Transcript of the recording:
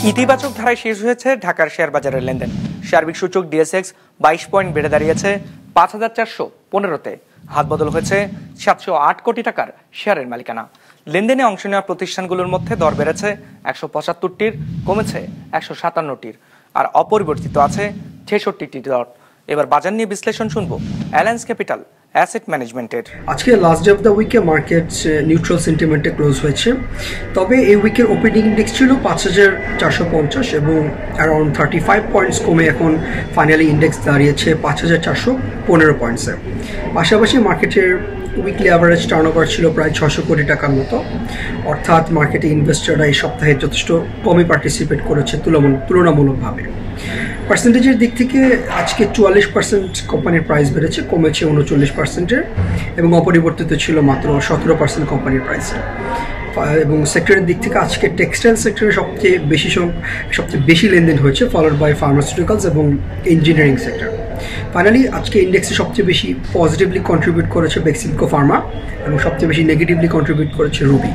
ইতিবাচক ধারায় শেষ হয়েছে ঢাকার শেয়ার বাজারের লেনদেন। সার্বিক সূচক ডিএসএক্স 22 পয়েন্ট বেড়ে দাঁড়িয়েছে ৫,৪১৫-তে। হাত বদল হয়েছে ৭০৮ কোটি টাকার শেয়ারের মালিকানা। লেনদেনে অংশ নেওয়া প্রতিষ্ঠানগুলোর মধ্যে দর বেড়েছে ১৭৫টির, কমেছে ১৫৭টির, আর অপরিবর্তিত আছে ৬৬টি দর। এবার বাজার নিয়ে বিশ্লেষণ শুনবো অ্যালায়েন্স ক্যাপিটাল অ্যাসেট ম্যানেজমেন্টের। আজকে লাস্ট ডে অফ দ্য উইকে মার্কেট নিউট্রাল সেন্টিমেন্টে ক্লোজ হয়েছে, তবে এই উইকের ওপেনিং ইন্ডেক্স ছিল ৫,৪৫০ এবং অ্যারাউন্ড 35 পয়েন্টস কমে এখন ফাইনালি ইন্ডেক্স দাঁড়িয়েছে ৫,৪১৫ পয়েন্টসে। পাশাপাশি মার্কেটের উইকলি অ্যাভারেজ টার্নওভার ছিল প্রায় ৬০০ কোটি টাকার মতো, অর্থাৎ মার্কেটে ইনভেস্টররা এই সপ্তাহে যথেষ্ট কমই পার্টিসিপেট করেছে তুলনামূলকভাবে। পার্সেন্টেজের দিক থেকে আজকে ৪৪% কোম্পানির প্রাইস বেড়েছে, কমেছে ৩৯%-এর, এবং অপরিবর্তিত ছিল মাত্র ১৭% কোম্পানির প্রাইসে। এবং সেক্টরের দিক থেকে আজকে টেক্সটাইল সেক্টরে সবচেয়ে বেশি লেনদেন হয়েছে, ফলোড বাই ফার্মাসিউটিক্যালস এবং ইঞ্জিনিয়ারিং সেক্টর। ফাইনালি আজকে ইন্ডেক্সে সবচেয়ে বেশি পজিটিভলি কন্ট্রিবিউট করেছে বেক্সিমকো ফার্মা এবং সবচেয়ে বেশি নেগেটিভলি কন্ট্রিবিউট করেছে রুবি।